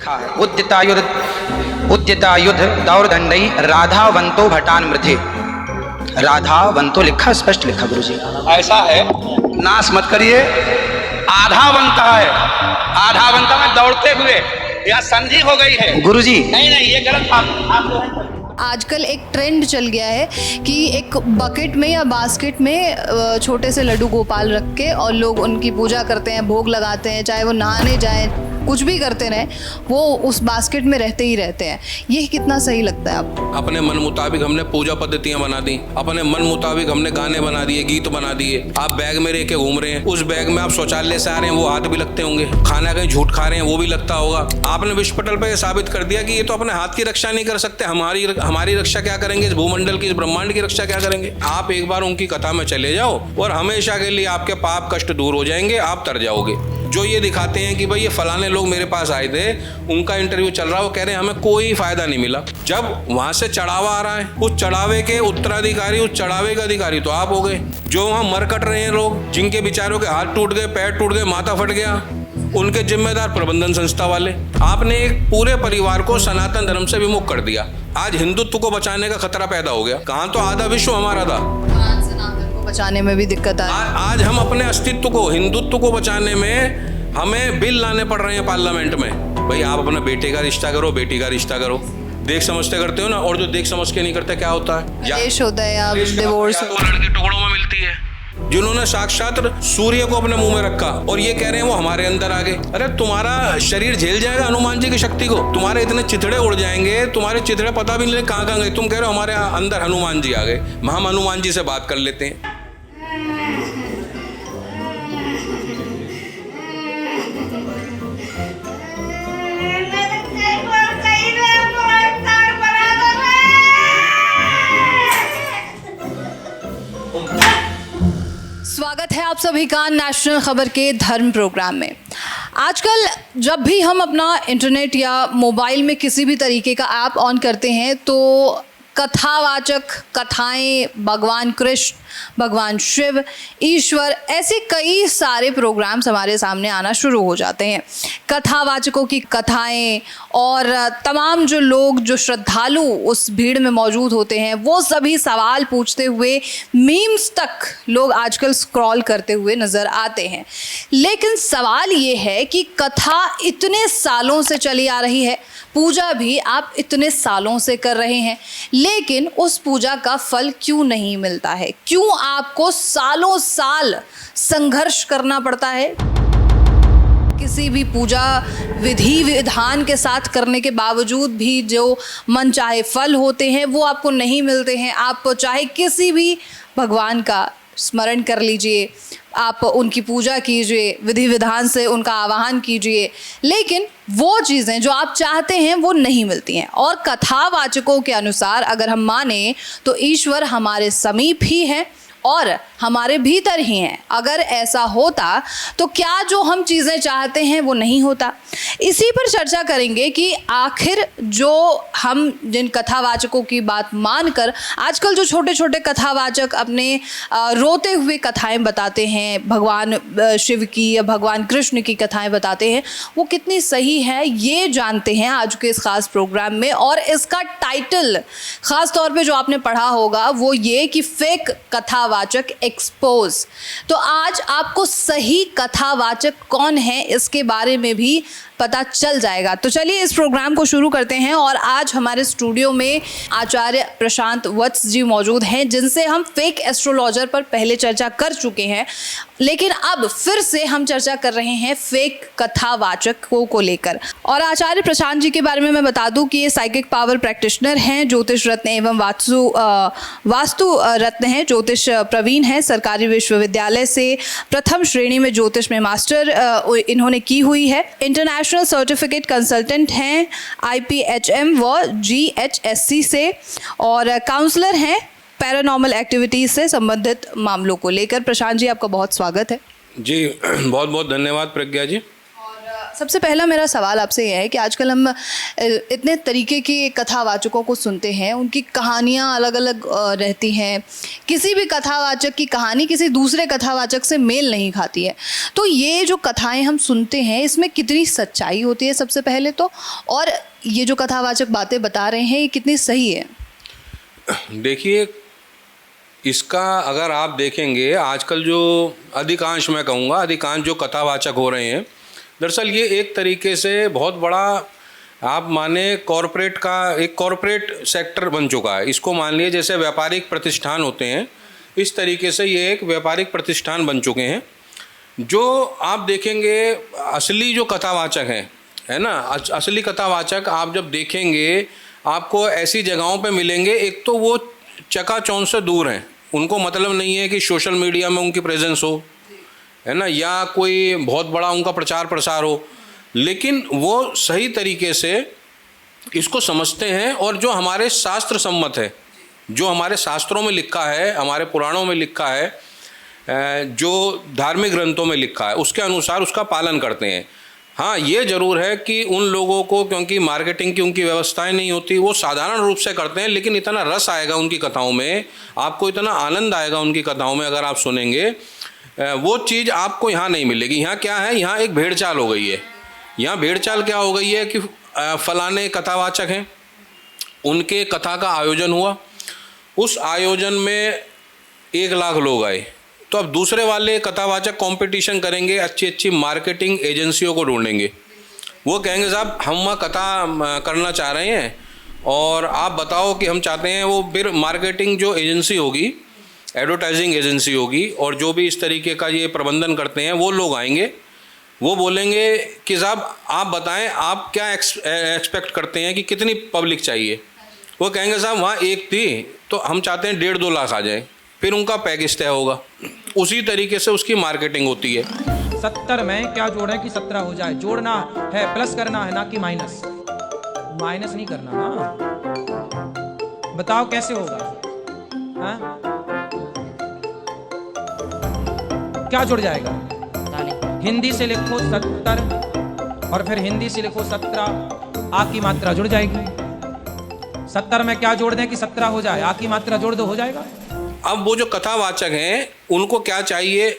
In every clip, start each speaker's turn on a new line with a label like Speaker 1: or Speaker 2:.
Speaker 1: लिखा है, उद्यतायुध दौर्दंडई राधावंतो भटान मृधे। राधावंतो लिखा, स्पष्ट लिखा गुरुजी।
Speaker 2: ऐसा है, नाश मत करिए। आधावंत है, आधावंत में दौड़ते हुए, यह संधि हो गई है
Speaker 1: गुरुजी।
Speaker 2: नहीं नहीं, ये गलत आप
Speaker 3: आजकल एक ट्रेंड चल गया है कि एक बकेट में या बास्केट में छोटे से लड्डू गोपाल रख के और लोग उनकी पूजा करते हैं, भोग लगाते हैं, चाहे वो नहाने जाएं, कुछ भी करते रहें, वो उस बास्केट में रहते ही रहते हैं। ये कितना सही लगता है आपको?
Speaker 4: अपने मन मुताबिक हमने पूजा पद्धतियां बना दी, अपने मन मुताबिक हमने गाने बना दिए, गीत बना दिए। आप बैग में लेके घूम रहे हैं, उस बैग में आप शौचालय से आ रहे हैं, वो हाथ भी लगते होंगे। खाना कहीं झूठ खा रहे हैं, वो भी लगता होगा। आपने विश्व पटल पर साबित कर दिया कि ये तो अपने हाथ की रक्षा नहीं कर सकते। हमारी रक्षा क्या करेंगे? इस भूमंडल की, इस ब्रह्मांड की रक्षा क्या करेंगे? आप एक बार उनकी कथा में चले जाओ और हमेशा के लिए आपके पाप कष्ट दूर हो जाएंगे, आप तर जाओगे। जो ये दिखाते हैं कि भाई ये फलाने लोग मेरे पास आए थे, उनका इंटरव्यू चल रहा है, वो कह रहे हैं हमें कोई फायदा नहीं मिला। जब वहां से चढ़ावा आ रहा है, उस चढ़ावे के उत्तराधिकारी, उस चढ़ावे का अधिकारी तो आप हो गए। जो वहां मर कट रहे हैं लोग, जिनके बेचारों के हाथ टूट गए, पैर टूट गए, माथा फट गया, उनके जिम्मेदार प्रबंधन संस्था वाले। आपने एक पूरे परिवार को सनातन धर्म से विमुख कर दिया। आज हिंदुत्व को बचाने का खतरा पैदा हो गया। कहाँ तो आधा विश्व हमारा था,
Speaker 3: बचाने में भी दिक्कत है।
Speaker 4: आज हम अपने अस्तित्व को, हिंदुत्व को बचाने में हमें बिल लाने पड़ रहे हैं पार्लियामेंट में। भाई आप अपने बेटे का रिश्ता करो, बेटी का रिश्ता करो, देख समझते करते हो ना। और जो देख समझ के नहीं करते क्या होता है?
Speaker 3: देश होता है या डिवोर्स,
Speaker 4: तो लड़की टुकड़ों में मिलती है। जिन्होंने साक्षात सूर्य को अपने मुंह में रखा और ये कह रहे हैं वो हमारे अंदर आ गए। अरे तुम्हारा शरीर झेल जाएगा हनुमान जी की शक्ति को? तुम्हारे इतने चिथड़े उड़ जाएंगे, तुम्हारे चिथड़े पता भी नहीं कहाँ कहाँ गए। तुम कह रहे हो हमारे अंदर हनुमान जी आ गए। हम हनुमान जी से बात कर लेते हैं।
Speaker 3: स्वागत है आप सभी का नेशनल खबर के धर्म प्रोग्राम में। आजकल जब भी हम अपना इंटरनेट या मोबाइल में किसी भी तरीके का ऐप ऑन करते हैं तो कथावाचक कथाएं, भगवान कृष्ण, भगवान शिव, ईश्वर, ऐसे कई सारे प्रोग्राम्स हमारे सामने आना शुरू हो जाते हैं। कथावाचकों की कथाएं और तमाम जो लोग, जो श्रद्धालु उस भीड़ में मौजूद होते हैं, वो सभी सवाल पूछते हुए मीम्स तक लोग आजकल स्क्रॉल करते हुए नज़र आते हैं। लेकिन सवाल ये है कि कथा इतने सालों से चली आ रही है, पूजा भी आप इतने सालों से कर रहे हैं, लेकिन उस पूजा का फल क्यों नहीं मिलता है? क्यों आपको सालों साल संघर्ष करना पड़ता है? किसी भी पूजा विधि विधान के साथ करने के बावजूद भी जो मन चाहे फल होते हैं वो आपको नहीं मिलते हैं। आप चाहे किसी भी भगवान का स्मरण कर लीजिए, आप उनकी पूजा कीजिए, विधि विधान से उनका आवाहन कीजिए, लेकिन वो चीज़ें जो आप चाहते हैं वो नहीं मिलती हैं। और कथावाचकों के अनुसार अगर हम माने तो ईश्वर हमारे समीप ही हैं और हमारे भीतर ही हैं। अगर ऐसा होता तो क्या जो हम चीज़ें चाहते हैं वो नहीं होता? इसी पर चर्चा करेंगे कि आखिर जो हम जिन कथावाचकों की बात मानकर आजकल जो छोटे छोटे कथावाचक अपने रोते हुए कथाएं बताते हैं, भगवान शिव की या भगवान कृष्ण की कथाएं बताते हैं, वो कितनी सही है ये जानते हैं आज के इस खास प्रोग्राम में। और इसका टाइटल ख़ास तौर पे जो आपने पढ़ा होगा वो ये कि फेक कथावाचक एक्सपोज। तो आज आपको सही कथावाचक कौन है इसके बारे में भी पता चल जाएगा। तो चलिए इस प्रोग्राम को शुरू करते हैं। और आज हमारे स्टूडियो में आचार्य प्रशांत वत्स जी मौजूद हैं, जिनसे हम फेक एस्ट्रोलॉजर पर पहले चर्चा कर चुके हैं, लेकिन अब फिर से हम चर्चा कर रहे हैं फेक कथावाचकों को लेकर। और आचार्य प्रशांत जी के बारे में मैं बता दूं कि ये साइकिक पावर प्रैक्टिशनर हैं, ज्योतिष रत्न एवं वास्तु रत्न हैं, ज्योतिष प्रवीण हैं, सरकारी विश्वविद्यालय से प्रथम श्रेणी में ज्योतिष में मास्टर इन्होंने की हुई है, इंटरनेशनल सर्टिफिकेट कंसल्टेंट हैं IPHM व GHSC से, और काउंसलर हैं पैरानॉर्मल एक्टिविटीज से संबंधित मामलों को लेकर। प्रशांत जी आपका बहुत स्वागत है।
Speaker 4: जी बहुत बहुत धन्यवाद प्रज्ञा जी।
Speaker 3: और सबसे पहला मेरा सवाल आपसे यह है कि आजकल हम इतने तरीके के कथावाचकों को सुनते हैं, उनकी कहानियाँ अलग अलग रहती हैं, किसी भी कथावाचक की कहानी किसी दूसरे कथावाचक से मेल नहीं खाती है। तो ये जो कथाएं हम सुनते हैं इसमें कितनी सच्चाई होती है सबसे पहले तो, और ये जो कथावाचक बातें बता रहे हैं ये कितनी सही है?
Speaker 4: देखिए, इसका अगर आप देखेंगे आजकल जो अधिकांश, मैं कहूँगा अधिकांश जो कथावाचक हो रहे हैं, दरअसल ये एक तरीके से बहुत बड़ा आप माने कॉरपोरेट का एक कॉरपोरेट सेक्टर बन चुका है। इसको मान लिए जैसे व्यापारिक प्रतिष्ठान होते हैं, इस तरीके से ये एक व्यापारिक प्रतिष्ठान बन चुके हैं। जो आप देखेंगे असली जो कथावाचक हैं, है ना, असली कथावाचक आप जब देखेंगे आपको ऐसी जगहों पे मिलेंगे, एक तो वो चकाचौंध से दूर हैं, उनको मतलब नहीं है कि सोशल मीडिया में उनकी प्रेजेंस हो, है ना, या कोई बहुत बड़ा उनका प्रचार प्रसार हो, लेकिन वो सही तरीके से इसको समझते हैं। और जो हमारे शास्त्र सम्मत है, जो हमारे शास्त्रों में लिखा है, हमारे पुराणों में लिखा है, जो धार्मिक ग्रंथों में लिखा है, उसके अनुसार उसका पालन करते हैं। हाँ, ये ज़रूर है कि उन लोगों को, क्योंकि मार्केटिंग की उनकी व्यवस्थाएं नहीं होती, वो साधारण रूप से करते हैं, लेकिन इतना रस आएगा उनकी कथाओं में, आपको इतना आनंद आएगा उनकी कथाओं में अगर आप सुनेंगे, वो चीज़ आपको यहाँ नहीं मिलेगी। यहाँ क्या है, यहाँ एक भेड़चाल हो गई है। यहाँ भेड़चाल क्या हो गई है कि फलाने कथावाचक हैं, उनके कथा का आयोजन हुआ, उस आयोजन में 1 लाख लोग आए, तो अब दूसरे वाले कथावाचक कंपटीशन करेंगे, अच्छी अच्छी मार्केटिंग एजेंसियों को ढूंढेंगे। वो कहेंगे साहब हम वहाँ कथा करना चाह रहे हैं और आप बताओ कि हम चाहते हैं। वो फिर मार्केटिंग जो एजेंसी होगी, एडवर्टाइजिंग एजेंसी होगी, और जो भी इस तरीके का ये प्रबंधन करते हैं, वो लोग आएंगे, वो बोलेंगे कि साहब आप बताएं आप क्या एक्सपेक्ट करते हैं कि कितनी पब्लिक चाहिए। वो कहेंगे साहब वहाँ 1 थी तो हम चाहते हैं 1.5-2 लाख आ जाए, फिर उनका पैकेज तय होगा। उसी तरीके से उसकी मार्केटिंग होती है।
Speaker 5: 70 में क्या जोड़ें कि 17 हो जाए, जोड़ना है, प्लस करना है, ना कि माइनस। माइनस नहीं करना ना, बताओ कैसे होगा? हाँ? क्या जुड़ जाएगा? हिंदी से लिखो 70 और फिर हिंदी से लिखो 17, आ की मात्रा जुड़ जाएगी। 70 में क्या जोड़ दें कि 17 हो जाए, आ की मात्रा जोड़ दो, हो जाएगा।
Speaker 4: अब वो जो कथावाचक हैं उनको क्या चाहिए,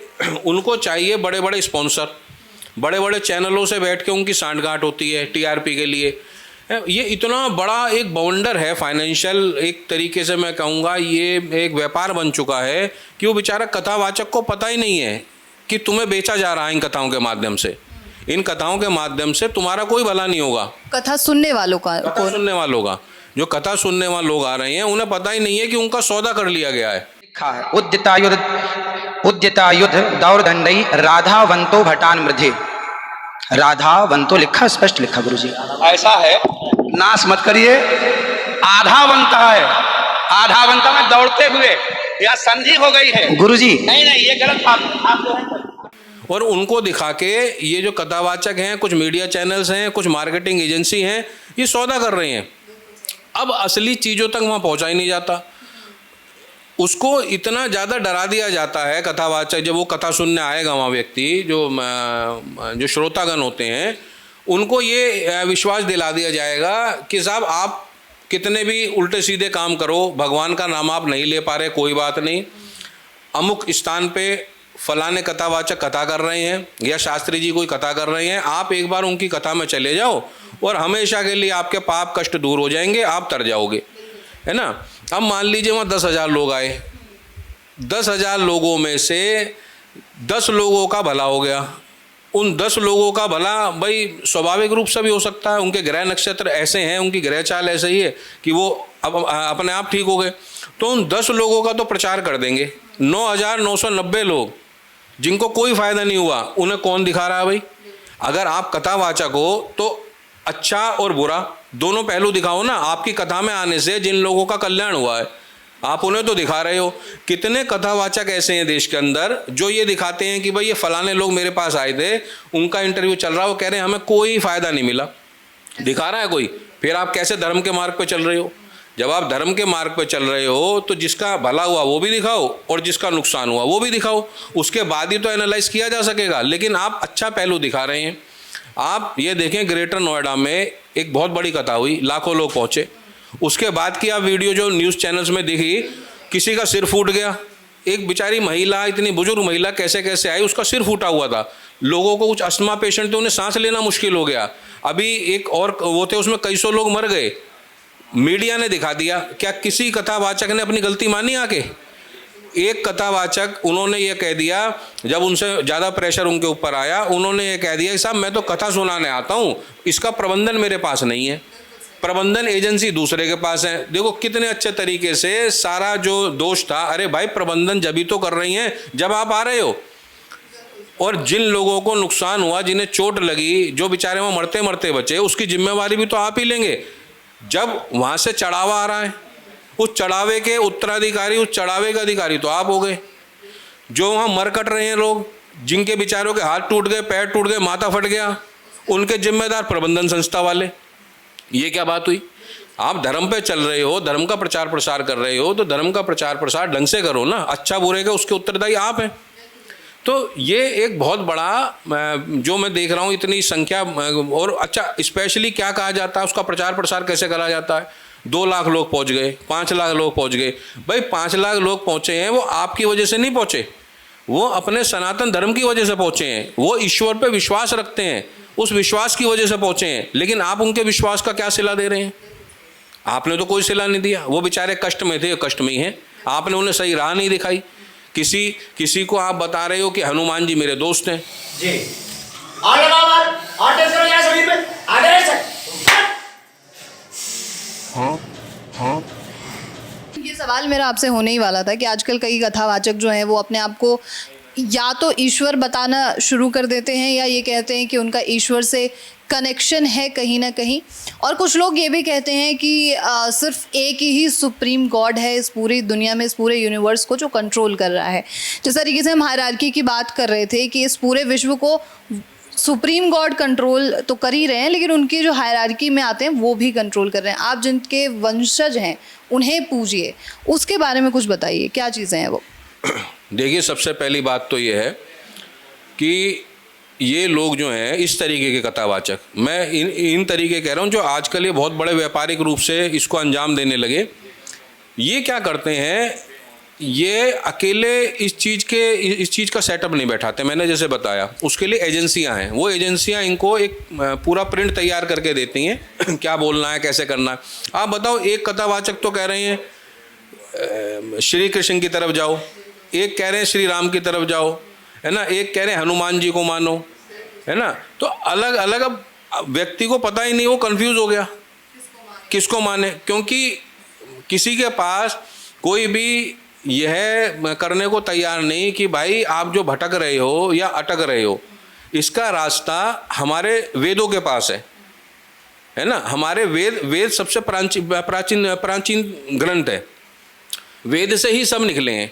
Speaker 4: उनको चाहिए बड़े बड़े स्पॉन्सर, बड़े बड़े चैनलों से बैठ के उनकी सांठगांठ होती है टीआरपी के लिए। ये इतना बड़ा एक बाउंडर है फाइनेंशियल, एक तरीके से मैं कहूँगा ये एक व्यापार बन चुका है कि वो बेचारा कथावाचक को पता ही नहीं है कि तुम्हें बेचा जा रहा है इन कथाओं के माध्यम से। इन कथाओं के माध्यम से तुम्हारा कोई भला नहीं होगा।
Speaker 3: कथा सुनने वालों का,
Speaker 4: कथा सुनने वालों का, जो कथा सुनने वाले लोग आ रहे हैं उन्हें पता ही नहीं है कि उनका सौदा कर लिया गया है।
Speaker 1: लिखा है उद्यतायुध दौर्दंडई राधावंतो भटान मृधे। राधावंतो लिखा, स्पष्ट लिखा गुरुजी।
Speaker 2: ऐसा है, नाश मत करिए। आधावंत है, आधावंत में दौड़ते हुए, या संधि हो गई है
Speaker 1: गुरुजी।
Speaker 2: नहीं नहीं, ये गलत आप जो है।
Speaker 4: और उनको दिखा के ये जो कथावाचक हैं, कुछ मीडिया चैनल्स हैं, कुछ मार्केटिंग एजेंसी हैं, ये सौदा कर रहे हैं। अब असली चीज़ों तक वहाँ पहुँचा ही नहीं जाता। उसको इतना ज़्यादा डरा दिया जाता है कथावाचक, जब वो कथा सुनने आएगा वहाँ व्यक्ति, जो श्रोतागण होते हैं, उनको ये विश्वास दिला दिया जाएगा कि साहब आप कितने भी उल्टे सीधे काम करो, भगवान का नाम आप नहीं ले पा रहे, कोई बात नहीं, अमुक स्थान पे फलाने कथावाचक कथा कर रहे हैं या शास्त्री जी कोई कथा कर रहे हैं, आप एक बार उनकी कथा में चले जाओ और हमेशा के लिए आपके पाप कष्ट दूर हो जाएंगे, आप तर जाओगे, है ना। अब मान लीजिए वहाँ 10,000 लोग आए, 10,000 लोगों में से 10 लोगों का भला हो गया। उन 10 लोगों का भला भाई स्वाभाविक रूप से भी हो सकता है, उनके ग्रह नक्षत्र ऐसे हैं, उनकी ग्रह चाल ऐसे ही है कि वो अब अपने आप ठीक हो गए, तो उन 10 लोगों का तो प्रचार कर देंगे। 9,990 लोग जिनको कोई फ़ायदा नहीं हुआ, उन्हें कौन दिखा रहा है भाई? अगर आप कथावाचक हो तो अच्छा और बुरा दोनों पहलू दिखाओ ना। आपकी कथा में आने से जिन लोगों का कल्याण हुआ है आप उन्हें तो दिखा रहे हो। कितने कथावाचक ऐसे हैं देश के अंदर जो ये दिखाते हैं कि भाई ये फलाने लोग मेरे पास आए थे, उनका इंटरव्यू चल रहा है, वो कह रहे हैं हमें कोई फ़ायदा नहीं मिला, दिखा रहा है कोई। फिर आप कैसे धर्म के मार्ग पर चल रहे हो? जब आप धर्म के मार्ग पर चल रहे हो तो जिसका भला हुआ वो भी दिखाओ और जिसका नुकसान हुआ वो भी दिखाओ, उसके बाद ही तो एनालाइज किया जा सकेगा। लेकिन आप अच्छा पहलू दिखा रहे हैं, आप ये देखें, ग्रेटर नोएडा में एक बहुत बड़ी कथा हुई, लाखों लोग पहुंचे। उसके बाद की आप वीडियो जो न्यूज़ चैनल्स में दिखी, किसी का सिर फूट गया, एक बेचारी महिला, इतनी बुजुर्ग महिला कैसे कैसे आई, उसका सिर फूटा हुआ था। लोगों को कुछ अस्थमा पेशेंट थे, उन्हें सांस लेना मुश्किल हो गया। अभी एक और वो थे, उसमें कई सौ लोग मर गए। मीडिया ने दिखा दिया। क्या किसी कथावाचक ने अपनी गलती मानी आके? एक कथावाचक, उन्होंने ये कह दिया, जब उनसे ज़्यादा प्रेशर उनके ऊपर आया, उन्होंने ये कह दिया कि साहब मैं तो कथा सुनाने आता हूँ, इसका प्रबंधन मेरे पास नहीं है, प्रबंधन एजेंसी दूसरे के पास है। देखो कितने अच्छे तरीके से सारा जो दोष था, अरे भाई प्रबंधन जब ही तो कर रही हैं जब आप आ रहे हो। और जिन लोगों को नुकसान हुआ, जिन्हें चोट लगी, जो बेचारे वहाँ मरते मरते बचे, उसकी जिम्मेवारी भी तो आप ही लेंगे। जब वहाँ से चढ़ावा आ रहा है, उस चढ़ावे के उत्तराधिकारी, उस चढ़ावे के अधिकारी तो आप हो गए। जो वहाँ मर कट रहे हैं लोग, जिनके बेचारों के हाथ टूट गए, पैर टूट गए, माथा फट गया, उनके जिम्मेदार प्रबंधन संस्था वाले। ये क्या बात हुई? आप धर्म पे चल रहे हो, धर्म का प्रचार प्रसार कर रहे हो, तो धर्म का प्रचार प्रसार ढंग से करो ना। अच्छा बुरे का उसके उत्तरदायी आप हैं। तो ये एक बहुत बड़ा, जो मैं देख रहा हूँ इतनी संख्या, और अच्छा स्पेशली क्या कहा जाता है, उसका प्रचार प्रसार कैसे करा जाता है? 2 लाख लोग पहुँच गए, 5 लाख लोग पहुँच गए। भाई 5 लाख लोग पहुँचे हैं, वो आपकी वजह से नहीं पहुँचे, वो अपने सनातन धर्म की वजह से पहुँचे हैं। वो ईश्वर पे विश्वास रखते हैं, उस विश्वास की वजह से पहुँचे हैं। लेकिन आप उनके विश्वास का क्या सिला दे रहे हैं? आपने तो कोई सिला नहीं दिया। वो बेचारे कष्ट में थे, कष्ट में ही हैं। आपने उन्हें सही राह नहीं दिखाई। किसी को आप बता रहे हो कि हनुमान जी मेरे दोस्त हैं।
Speaker 6: जी और लगाओ मार और टेस्ट करो यहाँ शरीर में आगे रह सक।
Speaker 3: ये सवाल मेरा आपसे होने ही वाला था कि आजकल कई कथावाचक जो हैं वो अपने आप को या तो ईश्वर बताना शुरू कर देते हैं, या ये कहते हैं कि उनका ईश्वर से कनेक्शन है कहीं ना कहीं। और कुछ लोग ये भी कहते हैं कि सिर्फ एक ही सुप्रीम गॉड है इस पूरी दुनिया में, इस पूरे यूनिवर्स को जो कंट्रोल कर रहा है। जिस तरीके से हम हायरार्की की बात कर रहे थे कि इस पूरे विश्व को सुप्रीम गॉड कंट्रोल तो कर ही रहे हैं, लेकिन उनकी जो हायरार्की में आते हैं वो भी कंट्रोल कर रहे हैं। आप जिनके वंशज हैं उन्हें पूजिए, उसके बारे में कुछ बताइए, क्या चीज़ें हैं वो?
Speaker 4: देखिए, सबसे पहली बात तो ये है कि ये लोग जो हैं इस तरीके के कथावाचक, मैं इन तरीके कह रहा हूँ जो आजकल ये बहुत बड़े व्यापारिक रूप से इसको अंजाम देने लगे। ये क्या करते हैं, ये अकेले इस चीज़ का सेटअप नहीं बैठाते। मैंने जैसे बताया, उसके लिए एजेंसियां हैं। वो एजेंसियां इनको एक पूरा प्रिंट तैयार करके देती हैं क्या बोलना है, कैसे करना है। आप बताओ, एक कथावाचक तो कह रहे हैं श्री कृष्ण की तरफ जाओ, एक कह रहे हैं श्री राम की तरफ जाओ, है ना, एक कह रहे हैं हनुमान जी को मानो, है ना। तो अलग अलग, अब व्यक्ति को पता ही नहीं, वो कंफ्यूज हो गया किसको माने, क्योंकि किसी के पास कोई भी यह करने को तैयार नहीं कि भाई आप जो भटक रहे हो या अटक रहे हो, इसका रास्ता हमारे वेदों के पास है ना। हमारे वेद सबसे प्राचीन ग्रंथ है, वेद से ही सब निकले हैं।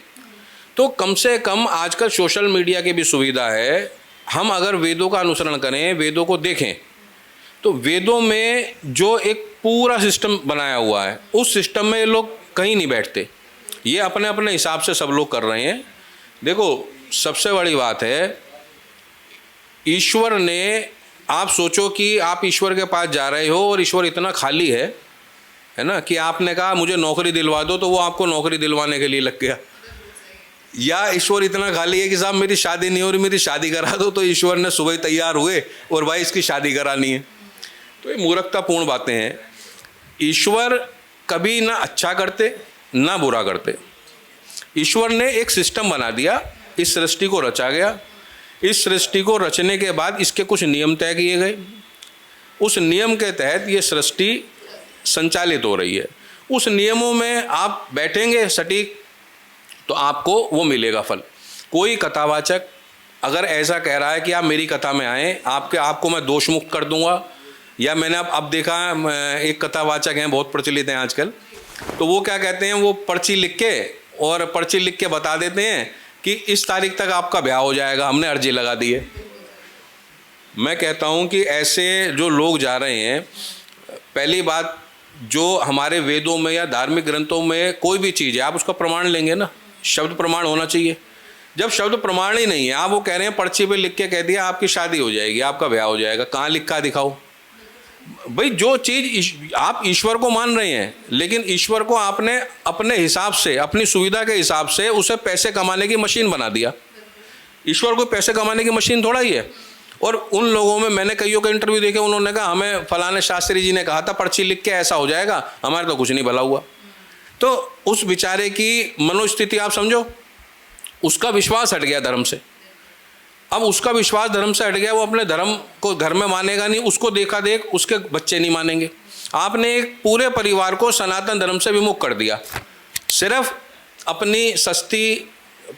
Speaker 4: तो कम से कम आजकल सोशल मीडिया की भी सुविधा है। हम अगर वेदों का अनुसरण करें, वेदों को देखें, तो वेदों में जो एक पूरा सिस्टम बनाया हुआ है, उस सिस्टम में लोग कहीं नहीं बैठते। ये अपने अपने हिसाब से सब लोग कर रहे हैं। देखो, सबसे बड़ी बात है, ईश्वर ने, आप सोचो कि आप ईश्वर के पास जा रहे हो और ईश्वर इतना खाली है ना, कि आपने कहा मुझे नौकरी दिलवा दो, तो वो आपको नौकरी दिलवाने के लिए लग गया। या ईश्वर इतना खाली है कि साहब मेरी शादी नहीं हो रही, मेरी शादी करा दो, तो ईश्वर ने सुबह तैयार हुए और भाई इसकी शादी करानी है। तो ये मूर्खतापूर्ण बातें हैं। ईश्वर कभी ना अच्छा करते ना बुरा करते। ईश्वर ने एक सिस्टम बना दिया, इस सृष्टि को रचा गया। इस सृष्टि को रचने के बाद इसके कुछ नियम तय किए गए। उस नियम के तहत ये सृष्टि संचालित हो रही है। उस नियमों में आप बैठेंगे सटीक, तो आपको वो मिलेगा फल। कोई कथावाचक अगर ऐसा कह रहा है कि आप मेरी कथा में आएँ, आपको मैं दोष मुक्त कर दूंगा, या मैंने अब देखा एक कथावाचक हैं बहुत प्रचलित हैं आजकल, तो वो क्या कहते हैं, वो पर्ची लिख के बता देते हैं कि इस तारीख तक आपका ब्याह हो जाएगा, हमने अर्जी लगा दी है। मैं कहता हूँ कि ऐसे जो लोग जा रहे हैं, पहली बात, जो हमारे वेदों में या धार्मिक ग्रंथों में कोई भी चीज़ है, आप उसका प्रमाण लेंगे ना, शब्द प्रमाण होना चाहिए। जब शब्द प्रमाण ही नहीं है, आप वो कह रहे हैं पर्ची पे लिख के कह दिया आपकी शादी हो जाएगी, आपका ब्याह हो जाएगा, कहाँ लिखा दिखाओ। भाई जो चीज़ आप ईश्वर को मान रहे हैं, लेकिन ईश्वर को आपने अपने हिसाब से, अपनी सुविधा के हिसाब से उसे पैसे कमाने की मशीन बना दिया। ईश्वर को पैसे कमाने की मशीन थोड़ा ही है। और उन लोगों में मैंने कईयों का इंटरव्यू देखे, उन्होंने कहा हमें फलाने शास्त्री जी ने कहा था पर्ची लिख के ऐसा हो जाएगा, हमारे तो कुछ नहीं भला हुआ। तो उस बेचारे की मनोस्थिति आप समझो, उसका विश्वास हट गया धर्म से। अब उसका विश्वास धर्म से हट गया, वो अपने धर्म को घर में मानेगा नहीं, उसको देखा देख उसके बच्चे नहीं मानेंगे। आपने एक पूरे परिवार को सनातन धर्म से विमुख कर दिया, सिर्फ अपनी सस्ती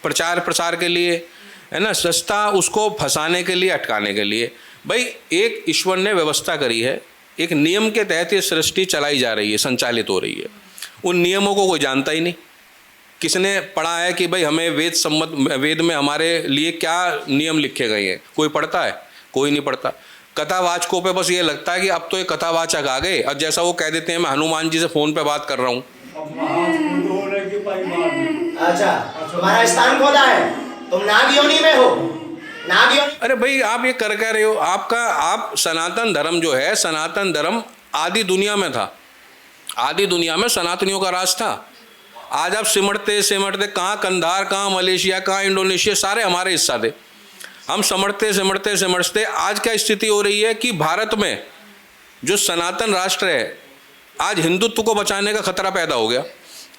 Speaker 4: प्रचार प्रसार के लिए, है ना, सस्ता उसको फंसाने के लिए, अटकाने के लिए। भाई एक ईश्वर ने व्यवस्था करी है, एक नियम के तहत ये सृष्टि चलाई जा रही है, संचालित हो रही है। उन नियमों को कोई जानता ही नहीं। किसने पढ़ा है कि भाई हमें वेद सम्मत, वेद में हमारे लिए क्या नियम लिखे गए हैं? कोई पढ़ता है? कोई नहीं पढ़ता। कथावाचकों पे बस ये लगता है कि अब तो ये कथावाचक आ गए, और जैसा वो कह देते हैं मैं हनुमान जी से फ़ोन पे बात कर रहा हूँ।
Speaker 6: अच्छा, तुम्हारा स्थान खोदा है, तुम नाग योनि में हो, नाग योनि।
Speaker 4: अरे भाई आप ये कर क्या रहे हो? आप सनातन धर्म जो है, सनातन धर्म आदि दुनिया में था, आदि दुनिया में सनातनियों का राज था। आज आप सिमटते सिमटते कहाँ कंधार, कहाँ मलेशिया, कहाँ इंडोनेशिया, सारे हमारे हिस्सा थे। हम सिमटते सिमटते सिमटते आज क्या स्थिति हो रही है कि भारत में जो सनातन राष्ट्र है, आज हिंदुत्व को बचाने का खतरा पैदा हो गया।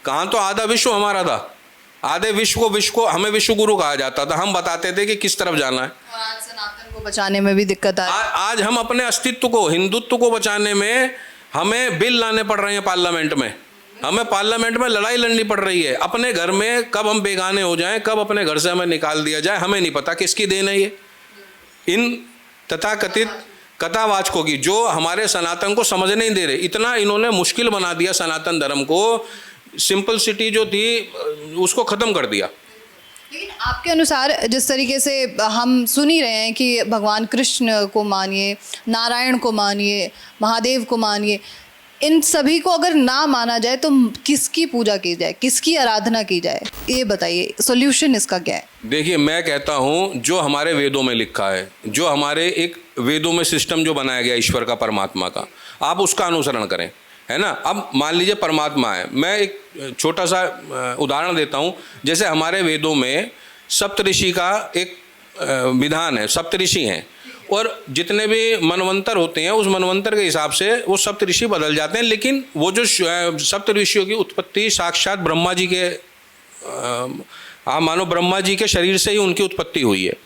Speaker 4: कहाँ तो आधा विश्व हमारा था, आधे विश्व को हमें विश्व गुरु कहा जाता था, हम बताते थे कि किस तरफ जाना है।
Speaker 3: और आज सनातन को बचाने में भी दिक्कत आ रही है।
Speaker 4: आज हम अपने अस्तित्व को, हिंदुत्व को बचाने में हमें बिल लाने पड़ रहे हैं पार्लियामेंट में, हमें पार्लियामेंट में लड़ाई लड़नी पड़ रही है। अपने घर में कब हम बेगाने हो जाएं, कब अपने घर से हमें निकाल दिया जाए, हमें नहीं पता। किसकी देन है ये? इन तथाकथित कथावाचकों की, जो हमारे सनातन को समझ नहीं दे रहे। इतना इन्होंने मुश्किल बना दिया सनातन धर्म को, सिंपलिसिटी जो थी उसको ख़त्म कर दिया।
Speaker 3: लेकिन आपके अनुसार जिस तरीके से हम सुन ही रहे हैं कि भगवान कृष्ण को मानिए, नारायण को मानिए, महादेव को मानिए, इन सभी को अगर ना माना जाए तो किसकी पूजा की जाए, किसकी आराधना की जाए? ये बताइए, सॉल्यूशन इसका क्या है?
Speaker 4: देखिए मैं कहता हूँ जो हमारे वेदों में लिखा है, जो हमारे एक वेदों में सिस्टम जो बनाया गया ईश्वर का, परमात्मा का, आप उसका अनुसरण करें, है ना। अब मान लीजिए परमात्मा है, मैं एक छोटा सा उदाहरण देता हूँ। जैसे हमारे वेदों में सप्तऋषि का एक विधान है, सप्तऋषि हैं, और जितने भी मनवंतर होते हैं उस मनवंतर के हिसाब से वो सप्तऋषि बदल जाते हैं। लेकिन वो जो सप्तऋषियों की उत्पत्ति साक्षात ब्रह्मा जी के, आप मानो ब्रह्मा जी के शरीर से ही उनकी उत्पत्ति हुई है।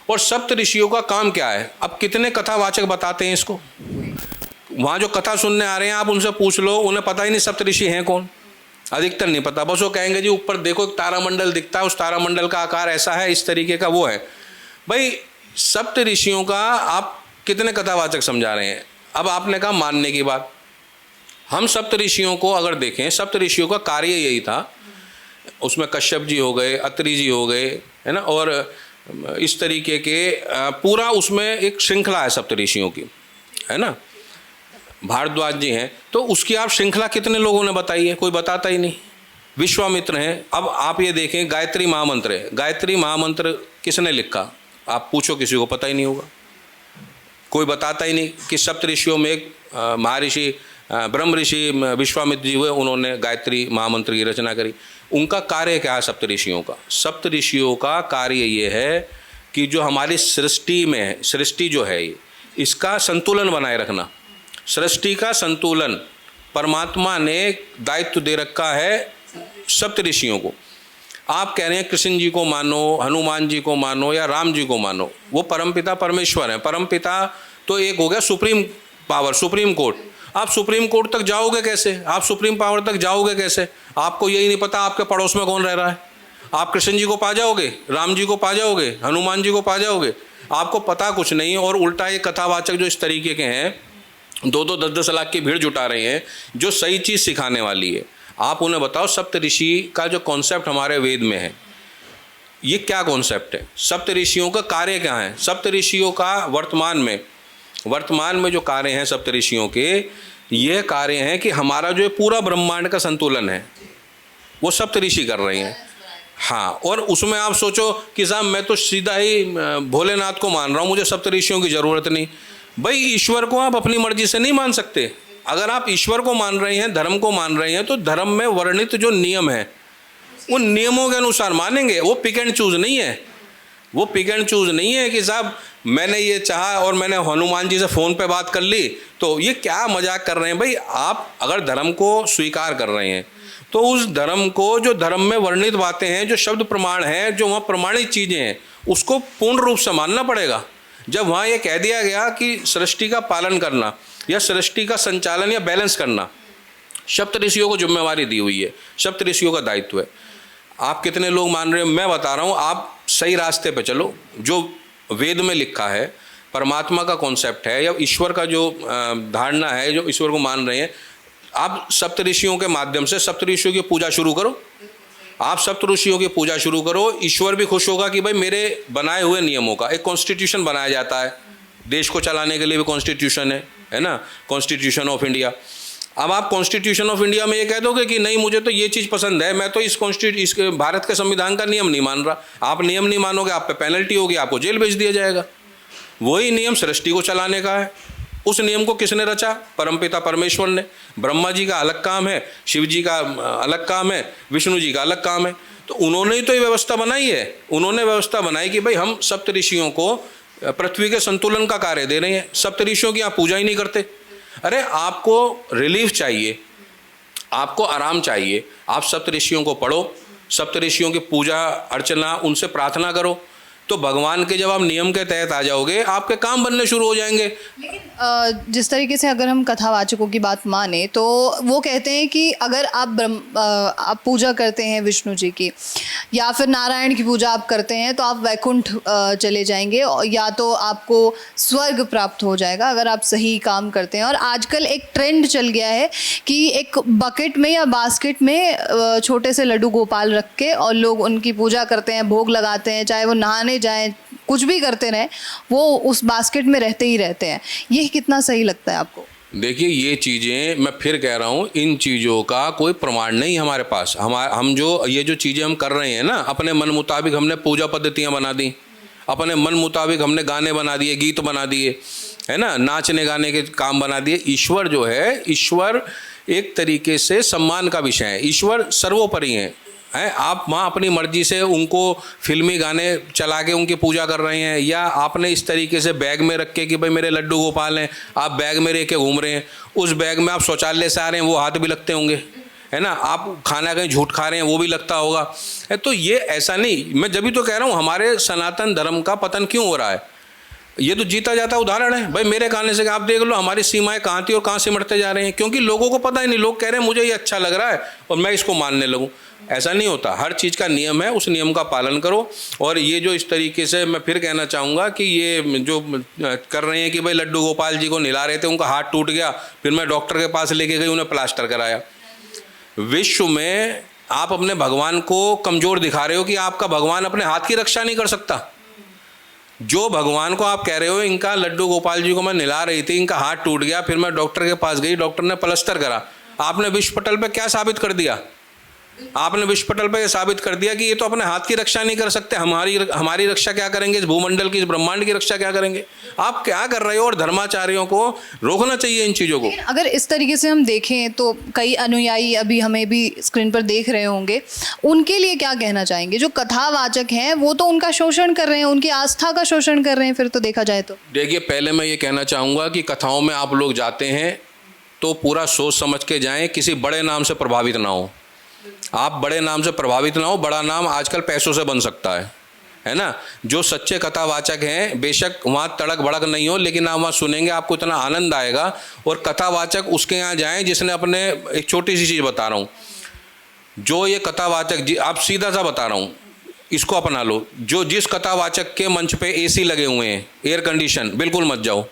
Speaker 4: और सप्तऋषियों का काम क्या है? अब कितने कथावाचक बताते हैं इसको? वहाँ जो कथा सुनने आ रहे हैं आप उनसे पूछ लो, उन्हें पता ही नहीं सप्तऋषि हैं कौन, अधिकतर नहीं पता। बस वो कहेंगे जी ऊपर देखो एक तारामंडल दिखता है, उस तारामंडल का आकार ऐसा है, इस तरीके का वो है। भाई सप्तऋषियों का आप कितने कथावाचक समझा रहे हैं? अब आपने कहा मानने की बात, हम सप्तऋषियों को अगर देखें, सप्तऋषियों का कार्य यही था, उसमें कश्यप जी हो गए, अत्रि जी हो गए, है ना, और इस तरीके के पूरा उसमें एक श्रृंखला है सप्तऋषियों की, है ना। भारद्वाज जी हैं, तो उसकी आप श्रृंखला कितने लोगों ने बताई है? कोई बताता ही नहीं। विश्वामित्र हैं। अब आप ये देखें गायत्री महामंत्र है, गायत्री महामंत्र किसने लिखा? आप पूछो, किसी को पता ही नहीं होगा, कोई बताता ही नहीं कि सप्तऋषियों में एक महर्षि ब्रह्म ऋषि विश्वामित्र जी हुए, उन्होंने गायत्री महामंत्र की रचना करी। उनका कार्य क्या है सप्तऋषियों का? सप्तऋषियों का कार्य ये है कि जो हमारी सृष्टि में है, सृष्टि जो है ये, इसका संतुलन बनाए रखना। सृष्टि का संतुलन परमात्मा ने दायित्व दे रखा है सप्तऋषियों को। आप कह रहे हैं कृष्ण जी को मानो, हनुमान जी को मानो या राम जी को मानो, वो परमपिता परमेश्वर हैं। परमपिता तो एक हो गया सुप्रीम पावर, सुप्रीम कोर्ट। आप सुप्रीम कोर्ट तक जाओगे कैसे? आप सुप्रीम पावर तक जाओगे कैसे? आपको यही नहीं पता आपके पड़ोस में कौन रह रहा है। आप कृष्ण जी को पा जाओगे, राम जी को पा जाओगे, हनुमान जी को पा जाओगे? आपको पता कुछ नहीं। और उल्टा ये कथावाचक जो इस तरीके के हैं, 2-2, 10-10 लाख की भीड़ जुटा रहे हैं जो सही चीज़ सिखाने वाली है। आप उन्हें बताओ सप्तऋषि का जो कॉन्सेप्ट हमारे वेद में है, ये क्या कॉन्सेप्ट है? सप्तऋषियों का कार्य क्या है? सप्तऋषियों का वर्तमान में जो कार्य हैं सप्तऋषियों के, ये कार्य हैं कि हमारा जो पूरा ब्रह्मांड का संतुलन है वो सप्तऋषि कर रहे हैं। हाँ, और उसमें आप सोचो कि साहब मैं तो सीधा ही भोलेनाथ को मान रहा हूँ, मुझे सप्तऋषियों की ज़रूरत नहीं। भाई ईश्वर को आप अपनी मर्जी से नहीं मान सकते। अगर आप ईश्वर को मान रहे हैं, धर्म को मान रहे हैं, तो धर्म में वर्णित जो नियम है उन नियमों के अनुसार मानेंगे। वो पिक एंड चूज नहीं है, वो पिक एंड चूज नहीं है कि साहब मैंने ये चाहा और मैंने हनुमान जी से फ़ोन पे बात कर ली, तो ये क्या मजाक कर रहे हैं भाई। आप अगर धर्म को स्वीकार कर रहे हैं तो उस धर्म को, जो धर्म में वर्णित बातें हैं, जो शब्द प्रमाण हैं, जो वहाँ प्रमाणित चीज़ें हैं, उसको पूर्ण रूप से मानना पड़ेगा। जब वहाँ ये कह दिया गया कि सृष्टि का पालन करना या सृष्टि का संचालन या बैलेंस करना सप्तऋषियों को जिम्मेवारी दी हुई है, सप्तऋषियों का दायित्व है। आप कितने लोग मान रहे हैं, मैं बता रहा हूँ, आप सही रास्ते पे चलो। जो वेद में लिखा है, परमात्मा का कॉन्सेप्ट है या ईश्वर का जो धारणा है, जो ईश्वर को मान रहे हैं, आप सप्तऋषियों के माध्यम से सप्तऋषियों की पूजा शुरू करो। आप सप्तऋषियों की पूजा शुरू करो, ईश्वर भी खुश होगा कि भाई मेरे बनाए हुए नियमों का एक कॉन्स्टिट्यूशन बनाया जाता है। देश को चलाने के लिए भी कॉन्स्टिट्यूशन है ना, कॉन्स्टिट्यूशन ऑफ इंडिया। अब आप कॉन्स्टिट्यूशन ऑफ इंडिया में ये कह दोगे कि नहीं मुझे तो ये चीज़ पसंद है, मैं तो इस भारत के संविधान का नियम नहीं मान रहा। आप नियम नहीं मानोगे, आप पे पेनल्टी होगी, आपको जेल भेज दिया जाएगा। वही नियम सृष्टि को चलाने का है। उस नियम को किसने रचा? परमपिता परमेश्वर ने। ब्रह्मा जी का अलग काम है, शिव जी का अलग काम है, विष्णु जी का अलग काम है। तो उन्होंने ही तो ये व्यवस्था बनाई है। उन्होंने व्यवस्था बनाई कि भाई हम सप्तऋषियों को पृथ्वी के संतुलन का कार्य दे रहे हैं। सप्तऋषियों की आप पूजा ही नहीं करते। अरे आपको रिलीफ चाहिए, आपको आराम चाहिए, आप सप्तऋषियों को पढ़ो, सप्तऋषियों की पूजा अर्चना, उनसे प्रार्थना करो, तो भगवान के जब आप नियम के तहत आ जाओगे आपके काम बनने शुरू हो जाएंगे।
Speaker 3: लेकिन जिस तरीके से अगर हम कथावाचकों की बात माने तो वो कहते हैं कि अगर आप पूजा करते हैं विष्णु जी की या फिर नारायण की पूजा आप करते हैं तो आप वैकुंठ चले जाएंगे, या तो आपको स्वर्ग प्राप्त हो जाएगा अगर आप सही काम करते हैं। और आजकल एक ट्रेंड चल गया है कि एक बकेट में या बास्केट में छोटे से लड्डू गोपाल रख के और लोग उनकी पूजा करते हैं, भोग लगाते हैं, चाहे वो नहाने जाएं, कुछ भी करते रहें, वो उस बास्केट में रहते ही रहते हैं। ये कितना सही लगता है आपको?
Speaker 4: देखिए ये चीज़ें, मैं फिर कह रहा हूँ, इन चीज़ों का कोई प्रमाण नहीं हमारे पास। हम जो ये जो चीज़ें हम कर रहे हैं ना, अपने मन मुताबिक हमने पूजा पद्धतियाँ बना दी, अपने मन मुताबिक हमने गाने बना दिए, गीत बना दिए, है ना, नाचने गाने के काम बना दिए। ईश्वर जो है, ईश्वर एक तरीके से सम्मान का विषय है। ईश्वर सर्वोपरि हैं। आप वहाँ अपनी मर्जी से उनको फिल्मी गाने चला के उनकी पूजा कर रहे हैं, या आपने इस तरीके से बैग में रख के कि भाई मेरे लड्डू गोपाल हैं, आप बैग में रह के घूम रहे हैं। उस बैग में आप शौचालय से आ रहे हैं, वो हाथ भी लगते होंगे, है ना। आप खाना कहीं झूठ खा रहे हैं, वो भी लगता होगा। तो ये ऐसा नहीं, मैं जब भी तो कह रहा हूँ हमारे सनातन धर्म का पतन क्यों हो रहा है। ये तो जीता जाता उदाहरण है भाई। मेरे कहने से आप देख लो हमारी सीमाएं कहाँ थी और कहाँ सिमटते जा रहे हैं, क्योंकि लोगों को पता ही नहीं। लोग कह रहे हैं मुझे ये अच्छा लग रहा है और मैं इसको मानने लगूं। ऐसा नहीं होता। हर चीज़ का नियम है, उस नियम का पालन करो। और ये जो इस तरीके से, मैं फिर कहना चाहूँगा कि ये जो कर रहे हैं कि भाई लड्डू गोपाल जी को नहला रहे थे, उनका हाथ टूट गया, फिर मैं डॉक्टर के पास लेके गई, उन्हें प्लास्टर कराया। विश्व में आप अपने भगवान को कमज़ोर दिखा रहे हो कि आपका भगवान अपने हाथ की रक्षा नहीं कर सकता। जो भगवान को आप कह रहे हो इनका लड्डू गोपाल जी को मैं नहला रही थी, इनका हाथ टूट गया, फिर मैं डॉक्टर के पास गई, डॉक्टर ने प्लास्टर करा, आपने विश्व पटल पे क्या साबित कर दिया? आपने विश्व पटल पे साबित कर दिया कि ये तो अपने हाथ की रक्षा नहीं कर सकते। हमारी रक्षा क्या करेंगे? इस भूमंडल की, इस ब्रह्मांड की रक्षा क्या करेंगे? आप क्या कर रहे हो? और धर्माचार्यों को रोकना चाहिए इन चीज़ों को।
Speaker 3: अगर इस तरीके से हम देखें तो कई अनुयायी अभी हमें भी स्क्रीन पर देख रहे होंगे, उनके लिए क्या कहना चाहेंगे? जो कथावाचक हैं वो तो उनका शोषण कर रहे हैं, उनकी आस्था का शोषण कर रहे हैं। फिर तो देखा जाए तो
Speaker 4: देखिए, पहले मैं ये कहना चाहूँगा कि कथाओं में आप लोग जाते हैं तो पूरा सोच समझ के जाएं, किसी बड़े नाम से प्रभावित ना हो। आप बड़े नाम से प्रभावित ना हो। बड़ा नाम आजकल पैसों से बन सकता है ना। जो सच्चे कथावाचक हैं, बेशक वहाँ तड़क भड़क नहीं हो, लेकिन आप वहाँ सुनेंगे, आपको इतना आनंद आएगा। और कथावाचक उसके यहाँ जाएं जिसने अपने, एक छोटी सी चीज़ बता रहा हूँ, जो ये कथावाचक, आप सीधा सा बता रहा हूँ, इसको अपना लो। जो जिस कथावाचक के मंच पे AC लगे हुए हैं, एयर कंडीशन, बिल्कुल मत जाओ।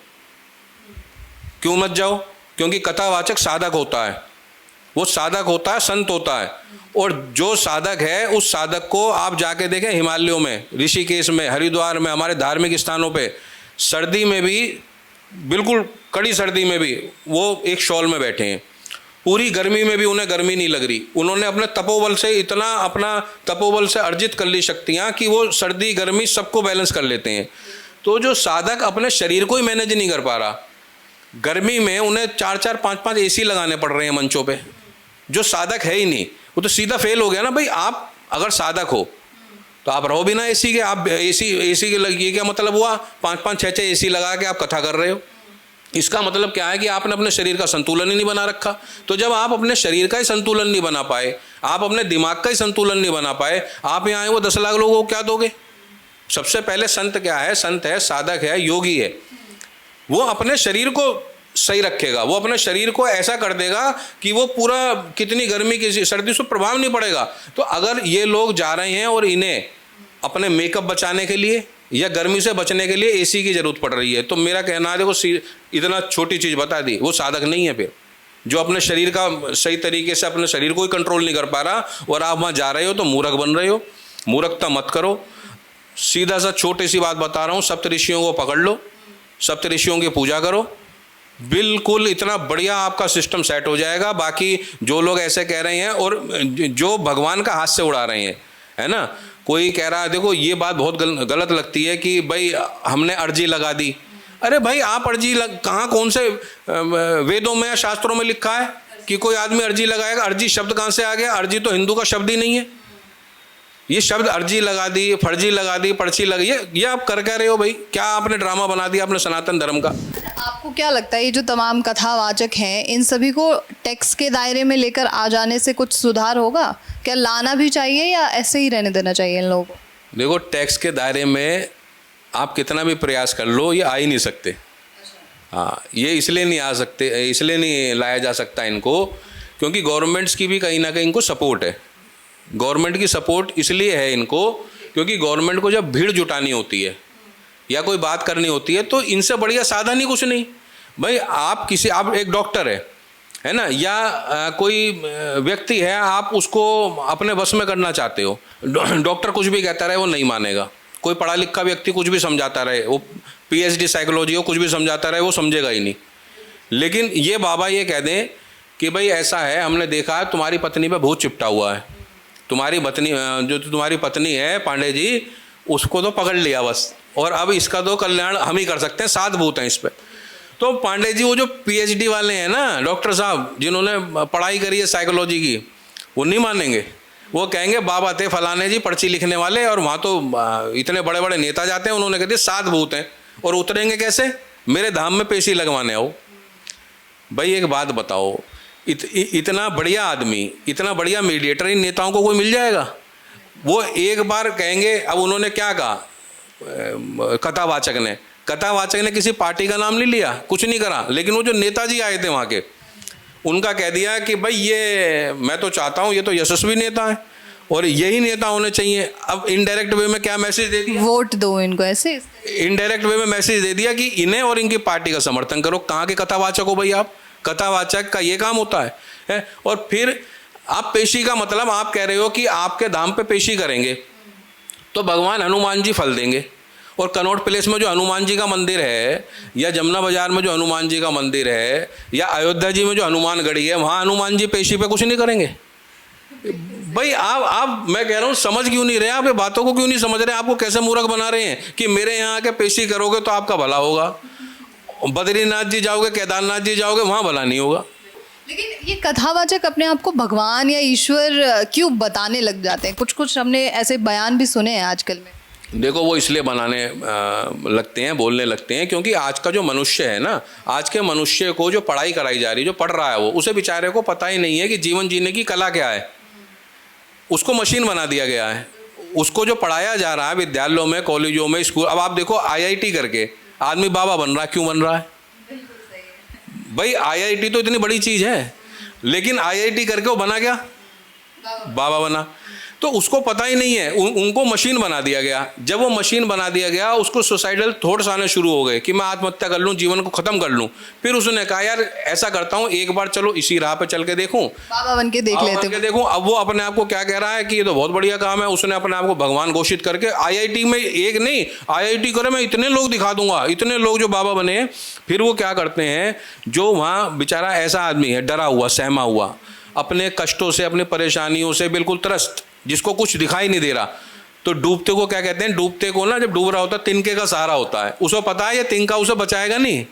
Speaker 4: क्यों मत जाओ? क्योंकि कथावाचक साधक होता है, वो साधक होता है, संत होता है। और जो साधक है, उस साधक को आप जाके देखें हिमालयों में, ऋषिकेश में, हरिद्वार में, हमारे धार्मिक स्थानों पे, सर्दी में भी, बिल्कुल कड़ी सर्दी में भी वो एक शॉल में बैठे हैं। पूरी गर्मी में भी उन्हें गर्मी नहीं लग रही। उन्होंने अपने तपोबल से इतना अपना तपोबल से अर्जित कर ली शक्तियाँ कि वो सर्दी गर्मी सबको बैलेंस कर लेते हैं। तो जो साधक अपने शरीर को ही मैनेज नहीं कर पा रहा, गर्मी में उन्हें 4-4 5-5 एसी लगाने पड़ रहे हैं मंचों पे। जो साधक है ही नहीं वो तो सीधा फेल हो गया ना भाई। आप अगर साधक हो तो आप रहो बिना एसी के। आप एसी के लगिए, क्या मतलब हुआ? 5-5 6-6 एसी लगा के आप कथा कर रहे हो। इसका मतलब क्या है कि आपने अपने शरीर का संतुलन ही नहीं बना रखा। तो जब आप अपने शरीर का ही संतुलन नहीं बना पाए, आप अपने दिमाग का ही संतुलन नहीं बना पाए, आप यहाँ आए वो 10 लाख लोगों को क्या दोगे? सबसे पहले संत क्या है? संत है, साधक है, योगी है। वो अपने शरीर को सही रखेगा, वो अपने शरीर को ऐसा कर देगा कि वो पूरा कितनी गर्मी की सर्दी से प्रभाव नहीं पड़ेगा। तो अगर ये लोग जा रहे हैं और इन्हें अपने मेकअप बचाने के लिए या गर्मी से बचने के लिए एसी की जरूरत पड़ रही है, तो मेरा कहना है देखो इतना छोटी चीज़ बता दी, वो साधक नहीं है फिर। जो अपने शरीर का सही तरीके से अपने शरीर को ही कंट्रोल नहीं कर पा रहा और आप वहाँ जा रहे हो तो मूर्ख बन रहे हो। मूर्खता मत करो। सीधा सा छोटी सी बात बता रहा हूँ, सप्तऋषियों को पकड़ लो, सप्तऋषियों की पूजा करो, बिल्कुल इतना बढ़िया आपका सिस्टम सेट हो जाएगा। बाकी जो लोग ऐसे कह रहे हैं और जो भगवान का हाथ से उड़ा रहे हैं, है ना, कोई कह रहा है, देखो ये बात बहुत गलत लगती है कि भाई हमने अर्जी लगा दी। अरे भाई आप अर्जी कहाँ, कौन से वेदों में या शास्त्रों में लिखा है कि कोई आदमी अर्जी लगाएगा? अर्जी शब्द कहाँ से आ गया? अर्जी तो हिंदू का शब्द ही नहीं है। ये शब्द अर्जी लगा दी, फर्जी लगा दी, पर्ची लगी, ये आप कर क्या रहे हो भाई? क्या आपने ड्रामा बना दिया अपने सनातन धर्म का?
Speaker 3: आपको क्या लगता है ये जो तमाम कथावाचक हैं इन सभी को टैक्स के दायरे में लेकर आ जाने से कुछ सुधार होगा? क्या लाना भी चाहिए या ऐसे ही रहने देना चाहिए इन लोगों को?
Speaker 4: देखो, टैक्स के दायरे में आप कितना भी प्रयास कर लो ये आ ही नहीं सकते। हाँ, ये इसलिए नहीं आ सकते, इसलिए नहीं लाया जा सकता इनको क्योंकि गवर्नमेंट्स की भी कहीं ना कहीं इनको सपोर्ट है। गवर्नमेंट की सपोर्ट इसलिए है इनको क्योंकि गवर्नमेंट को जब भीड़ जुटानी होती है या कोई बात करनी होती है तो इनसे बढ़िया साधन ही कुछ नहीं भाई। आप एक डॉक्टर है ना, या कोई व्यक्ति है, आप उसको अपने बस में करना चाहते हो, डॉक्टर कुछ भी कहता रहे वो नहीं मानेगा। कोई पढ़ा लिखा व्यक्ति कुछ भी समझाता रहे, वो PhD साइकोलॉजी हो, कुछ भी समझाता रहे, वो समझेगा ही नहीं। लेकिन ये बाबा ये कह दें कि भाई ऐसा है, हमने देखा है तुम्हारी पत्नी पे भूत चिपटा हुआ है, तुम्हारी पत्नी है पांडे जी, उसको तो पकड़ लिया बस, और अब इसका तो कल्याण हम ही कर सकते हैं, 7 भूत हैं इस पर। तो पांडे जी वो जो PhD वाले हैं ना, डॉक्टर साहब जिन्होंने पढ़ाई करी है साइकोलॉजी की, वो नहीं मानेंगे। वो कहेंगे बाबा थे फलाने जी पर्ची लिखने वाले, और वहाँ तो इतने बड़े बड़े नेता जाते हैं, उन्होंने कह दिया 7 भूत हैं, और उतरेंगे कैसे? मेरे धाम में पेशी लगवाने आओ। भाई एक बात बताओ, इतना बढ़िया आदमी, इतना बढ़िया मीडिएटर इन नेताओं को कोई मिल जाएगा? वो एक बार कहेंगे, अब उन्होंने क्या कहा कथावाचक ने किसी पार्टी का नाम नहीं लिया, कुछ नहीं करा, लेकिन वो जो नेताजी आए थे वहाँ के, उनका कह दिया कि भाई ये मैं तो चाहता हूँ, ये तो यशस्वी नेता है और यही नेता होने चाहिए। अब इनडायरेक्ट वे में क्या मैसेज दे दिया?
Speaker 3: वोट दो इनको, ऐसे
Speaker 4: इनडायरेक्ट वे में मैसेज दे दिया कि इन्हें और इनकी पार्टी का समर्थन करो। कहाँ के कथावाचक हो भाई आप? कथावाचक का ये काम होता है? और फिर आप पेशी का मतलब आप कह रहे हो कि आपके धाम पे पेशी करेंगे तो भगवान हनुमान जी फल देंगे, और कनॉट प्लेस में जो हनुमान जी का मंदिर है, या जमुना बाजार में जो हनुमान जी का मंदिर है, या अयोध्या जी में जो हनुमान गढ़ी है, वहाँ हनुमान जी पेशी पे कुछ नहीं करेंगे? भाई आप मैं कह रहा हूँ समझ क्यों नहीं रहे? आप ये बातों को क्यों नहीं समझ रहे? आपको कैसे मूर्ख बना रहे हैं कि मेरे यहाँ आके पेशी करोगे तो आपका भला होगा, बद्रीनाथ जी जाओगे, केदारनाथ जी जाओगे, वहाँ भला नहीं होगा।
Speaker 3: लेकिन ये कथावाचक अपने आप को भगवान या ईश्वर क्यों बताने लग जाते हैं? कुछ कुछ हमने ऐसे बयान भी सुने हैं आजकल में।
Speaker 4: देखो, वो इसलिए बनाने लगते हैं, बोलने लगते हैं, क्योंकि आज का जो मनुष्य है ना, आज के मनुष्य को जो पढ़ाई कराई जा रही है, जो पढ़ रहा है, वो उसे बेचारे को पता ही नहीं है कि जीवन जीने की कला क्या है। उसको मशीन बना दिया गया है। उसको जो पढ़ाया जा रहा है विद्यालयों में, कॉलेजों में, स्कूल, अब आप देखो IIT करके आदमी बाबा बन रहा है। क्यों बन रहा है भाई? IIT तो इतनी बड़ी चीज़ है, लेकिन IIT करके वो बना क्या? बाबा बना। तो उसको पता ही नहीं है, उनको मशीन बना दिया गया। जब वो मशीन बना दिया गया, उसको सुसाइडल थॉट्स आने शुरू हो गए कि मैं आत्महत्या कर लूँ, जीवन को ख़त्म कर लूँ। फिर उसने कहा यार ऐसा करता हूँ, एक बार चलो इसी राह पे चल के देखूँ,
Speaker 3: बाबा बन के देख लेते हैं।
Speaker 4: देखूँ। अब वो अपने आप को क्या कह रहा है कि ये तो बहुत बढ़िया काम है। उसने अपने आप को भगवान घोषित करके IIT में, एक नहीं IIT करे मैं इतने लोग दिखा दूंगा, इतने लोग जो बाबा बने। फिर वो क्या करते हैं, जो वहाँ बेचारा ऐसा आदमी है डरा हुआ, सहमा हुआ, अपने कष्टों से, अपने परेशानियों से बिल्कुल त्रस्त, जिसको कुछ दिखाई नहीं दे रहा, तो डूबते को क्या कहते हैं, डूबते को ना जब डूब रहा होता है तिनके का सहारा होता है। उसे पता है ये तिनका उसे बचाएगा नहीं,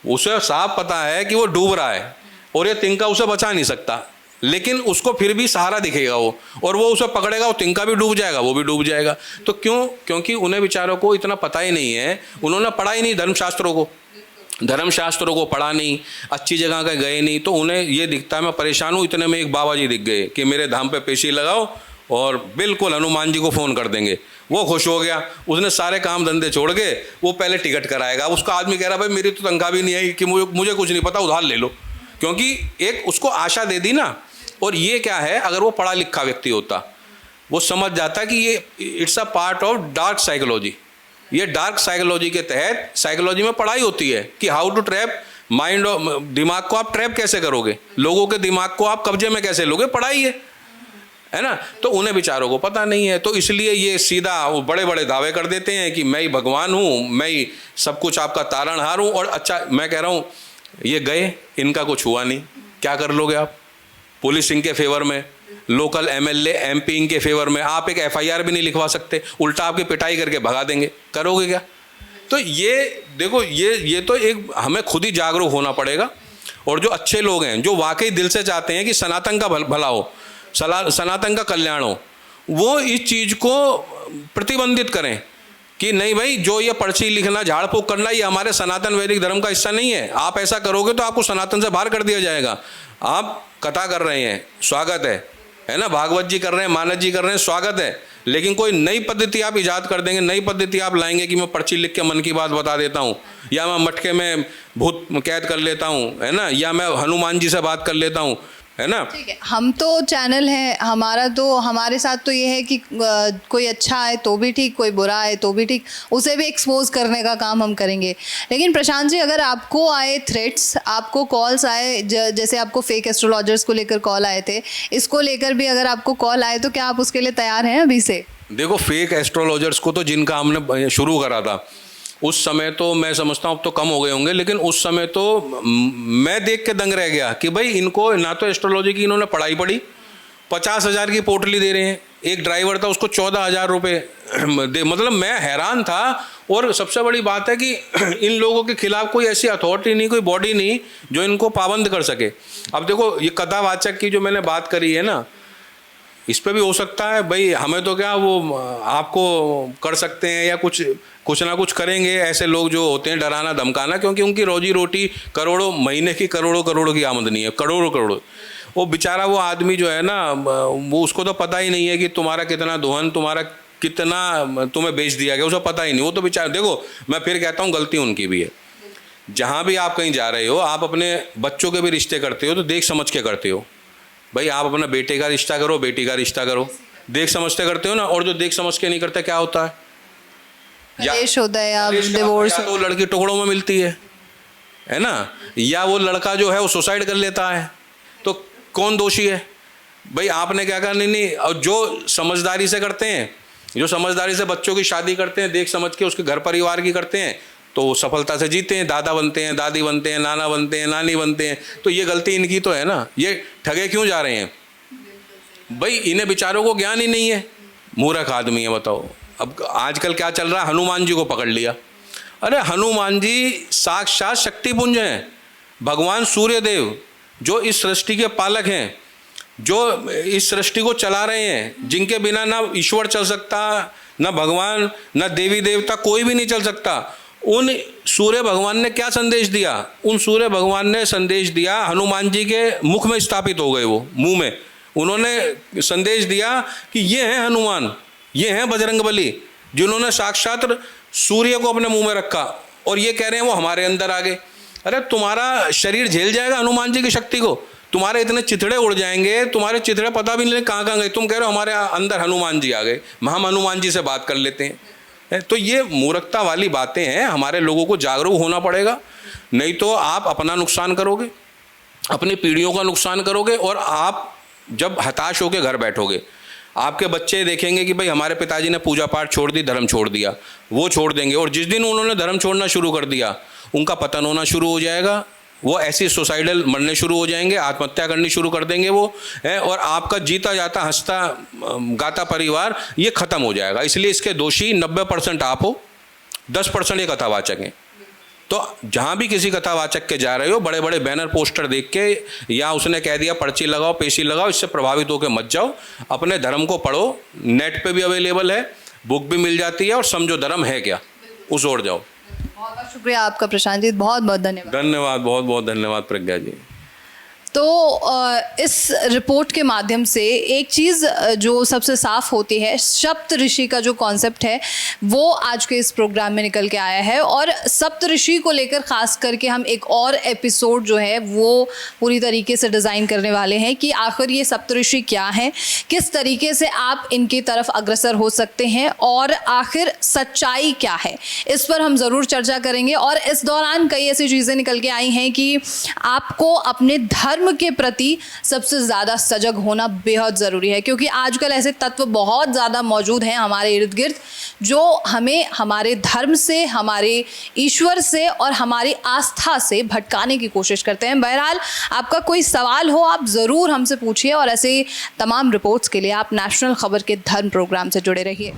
Speaker 4: उसे साफ पता है कि वो डूब रहा है और ये तिनका उसे बचा नहीं सकता, लेकिन उसको फिर भी सहारा दिखेगा वो, और वो उसे पकड़ेगा, वो तिनका भी डूब जाएगा, वो भी डूब जाएगा। तो क्यों? क्योंकि उन्हें बेचारों को इतना पता ही नहीं है, उन्होंने पढ़ा ही नहीं धर्मशास्त्रों को, धर्मशास्त्रों को पढ़ा नहीं, अच्छी जगह का गए नहीं, तो उन्हें ये दिखता है मैं परेशान हूँ। इतने में एक बाबा जी दिख गए कि मेरे धाम पे पेशी लगाओ और बिल्कुल हनुमान जी को फ़ोन कर देंगे। वो खुश हो गया, उसने सारे काम धंधे छोड़ के वो पहले टिकट कराएगा। अब उसका आदमी कह रहा भाई मेरी तो तनख्वाह भी नहीं आई कि मुझे कुछ नहीं पता, उधार ले लो, क्योंकि एक उसको आशा दे दी ना। और ये क्या है, अगर वो पढ़ा लिखा व्यक्ति होता, वो समझ जाता कि ये it's a part of dark psychology. ये डार्क साइकोलॉजी के तहत, साइकोलॉजी में पढ़ाई होती है कि हाउ टू ट्रैप माइंड, दिमाग को आप ट्रैप कैसे करोगे, लोगों के दिमाग को आप कब्जे में कैसे लोगे, पढ़ाई है ना। तो उन्हें बेचारों को पता नहीं है, तो इसलिए ये सीधा वो बड़े बड़े दावे कर देते हैं कि मैं ही भगवान हूँ, मैं ही सब कुछ आपका तारणहार हूँ। और अच्छा मैं कह रहा हूँ, ये गए, इनका कुछ हुआ नहीं, क्या कर लोगे आप? पुलिस इनके फेवर में, लोकल MLA MP इनके फेवर में, आप एक FIR भी नहीं लिखवा सकते, उल्टा आपकी पिटाई करके भगा देंगे, करोगे क्या? तो ये देखो, ये तो एक हमें खुद ही जागरूक होना पड़ेगा। और जो अच्छे लोग हैं, जो वाकई दिल से चाहते हैं कि सनातन का भला हो, सनातन का कल्याण हो, वो इस चीज़ को प्रतिबंधित करें कि नहीं भाई, जो ये पर्ची लिखना, झाड़ फूक करना, ये हमारे सनातन वैदिक धर्म का हिस्सा नहीं है। आप ऐसा करोगे तो आपको सनातन से बाहर कर दिया जाएगा। आप कथा कर रहे हैं, स्वागत है ना, भागवत जी कर रहे हैं, मानस जी कर रहे हैं, स्वागत है, लेकिन कोई नई पद्धति आप इजाद कर देंगे, नई पद्धति आप लाएंगे कि मैं पर्ची लिख के मन की बात बता देता हूँ, या मैं मटके में भूत कैद कर लेता हूँ, है ना, या मैं हनुमान जी से बात कर लेता हूँ, है ना।
Speaker 3: ठीक है, हम तो चैनल है हमारा, तो हमारे साथ तो ये है कि कोई अच्छा है तो भी ठीक, कोई बुरा है तो भी ठीक, उसे भी एक्सपोज करने का काम हम करेंगे। लेकिन प्रशांत जी, अगर आपको आए थ्रेट्स, आपको कॉल्स आए, जैसे आपको फेक एस्ट्रोलॉजर्स को लेकर कॉल आए थे, इसको लेकर भी अगर आपको कॉल आए तो क्या आप उसके लिए तैयार हैं अभी से?
Speaker 4: देखो, फेक एस्ट्रोलॉजर्स को तो जिनका हमने शुरू करा था उस समय तो मैं समझता हूँ अब तो कम हो गए होंगे, लेकिन उस समय तो मैं देख के दंग रह गया कि भाई इनको ना तो एस्ट्रोलॉजी की इन्होंने पढ़ाई पढ़ी, 50,000 की पोटली दे रहे हैं। एक ड्राइवर था, उसको 14,000 रुपये दे, मतलब मैं हैरान था। और सबसे बड़ी बात है कि इन लोगों के खिलाफ कोई ऐसी अथॉरिटी नहीं, कोई बॉडी नहीं जो इनको पाबंद कर सके। अब देखो, ये कथावाचक की जो मैंने बात करी है ना, इस पे भी हो सकता है भाई, हमें तो क्या वो आपको कर सकते हैं या कुछ ना कुछ करेंगे ऐसे लोग जो होते हैं, डराना धमकाना, क्योंकि उनकी रोजी रोटी करोड़ों, महीने की करोड़ों की आमदनी है, करोड़ों। वो बेचारा वो आदमी जो है ना, वो उसको तो पता ही नहीं है कि तुम्हारा कितना दोहन, तुम्हारा कितना तुम्हें बेच दिया गया, उसे पता ही नहीं। वो तो बेचारा, देखो मैं फिर कहता हूँ गलती उनकी भी है। जहाँ भी आप कहीं जा रहे हो, आप अपने बच्चों के भी रिश्ते करते हो तो देख समझ के करते हो भाई। आप अपना बेटे का रिश्ता करो, बेटी का रिश्ता करो, देख समझते करते हो ना। और जो देख समझ के नहीं करते, क्या होता है,
Speaker 3: कलेश होता है या डिवोर्स,
Speaker 4: तो लड़की टुकड़ों में मिलती है ना, या वो लड़का जो है वो सुसाइड कर लेता है। तो कौन दोषी है भाई? आपने क्या करना नहीं। और जो समझदारी से करते हैं, जो समझदारी से बच्चों की शादी करते हैं, देख समझ के उसके घर परिवार की करते हैं, तो सफलता से जीते हैं, दादा बनते हैं, दादी बनते हैं, नाना बनते हैं, नानी बनते हैं। तो ये गलती इनकी तो है ना, ये ठगे क्यों जा रहे हैं भाई? इन्हें बेचारों को ज्ञान ही नहीं है, मूर्ख आदमी है। बताओ, अब आजकल क्या चल रहा है, हनुमान जी को पकड़ लिया। अरे हनुमान जी साक्षात शक्तिपुंज हैं, भगवान सूर्यदेव जो इस सृष्टि के पालक हैं, जो इस सृष्टि को चला रहे हैं, जिनके बिना ना ईश्वर चल सकता, ना भगवान, ना देवी देवता, कोई भी नहीं चल सकता। उन सूर्य भगवान ने क्या संदेश दिया? उन सूर्य भगवान ने संदेश दिया, हनुमान जी के मुख में स्थापित हो गए, वो मुंह में उन्होंने संदेश दिया कि ये हैं हनुमान, ये हैं बजरंगबली, जिन्होंने साक्षात सूर्य को अपने मुंह में रखा, और ये कह रहे हैं वो हमारे अंदर आ गए। अरे तुम्हारा शरीर झेल जाएगा हनुमान जी की शक्ति को? तुम्हारे इतने चिथड़े उड़ जाएंगे, तुम्हारे चिथड़े पता भी नहीं कहाँ कहाँ गए। तुम कह रहे हो हमारे अंदर हनुमान जी आ गए, हम हनुमान जी से बात कर लेते हैं। तो ये मूर्खता वाली बातें हैं, हमारे लोगों को जागरूक होना पड़ेगा, नहीं तो आप अपना नुकसान करोगे, अपनी पीढ़ियों का नुकसान करोगे, और आप जब हताश होकर घर बैठोगे, आपके बच्चे देखेंगे कि भाई हमारे पिताजी ने पूजा पाठ छोड़ दी, धर्म छोड़ दिया, वो छोड़ देंगे, और जिस दिन उन्होंने धर्म छोड़ना शुरू कर दिया उनका पतन होना शुरू हो जाएगा, वो ऐसी सुसाइडल मरने शुरू हो जाएंगे, आत्महत्या करनी शुरू कर देंगे वो है, और आपका जीता जाता हंसता गाता परिवार ये खत्म हो जाएगा। इसलिए इसके दोषी 90% आप हो, 10% ये कथावाचक हैं। तो जहाँ भी किसी कथावाचक के जा रहे हो, बड़े बड़े बैनर पोस्टर देख के या उसने कह दिया पर्ची लगाओ पेशी लगाओ, इससे प्रभावित होकर मत जाओ, अपने धर्म को पढ़ो, नेट पे भी अवेलेबल है, बुक भी मिल जाती है, और समझो धर्म है क्या, उस ओर जाओ।
Speaker 3: बहुत बहुत शुक्रिया आपका प्रशांत जी, बहुत बहुत धन्यवाद।
Speaker 4: धन्यवाद, बहुत बहुत धन्यवाद प्रज्ञा जी।
Speaker 3: तो इस रिपोर्ट के माध्यम से एक चीज़ जो सबसे साफ होती है, सप्तऋषि का जो कॉन्सेप्ट है वो आज के इस प्रोग्राम में निकल के आया है, और सप्तऋषि को लेकर ख़ास करके हम एक और एपिसोड जो है वो पूरी तरीके से डिज़ाइन करने वाले हैं कि आखिर ये सप्तऋषि क्या हैं, किस तरीके से आप इनकी तरफ अग्रसर हो सकते हैं, और आखिर सच्चाई क्या है, इस पर हम ज़रूर चर्चा करेंगे। और इस दौरान कई ऐसी चीज़ें निकल के आई हैं कि आपको अपने धर्म के प्रति सबसे ज़्यादा सजग होना बेहद ज़रूरी है, क्योंकि आजकल ऐसे तत्व बहुत ज़्यादा मौजूद हैं हमारे इर्द गिर्द जो हमें हमारे धर्म से, हमारे ईश्वर से और हमारी आस्था से भटकाने की कोशिश करते हैं। बहरहाल आपका कोई सवाल हो आप ज़रूर हमसे पूछिए, और ऐसे तमाम रिपोर्ट्स के लिए आप नेशनल खबर के धर्म प्रोग्राम से जुड़े रहिए।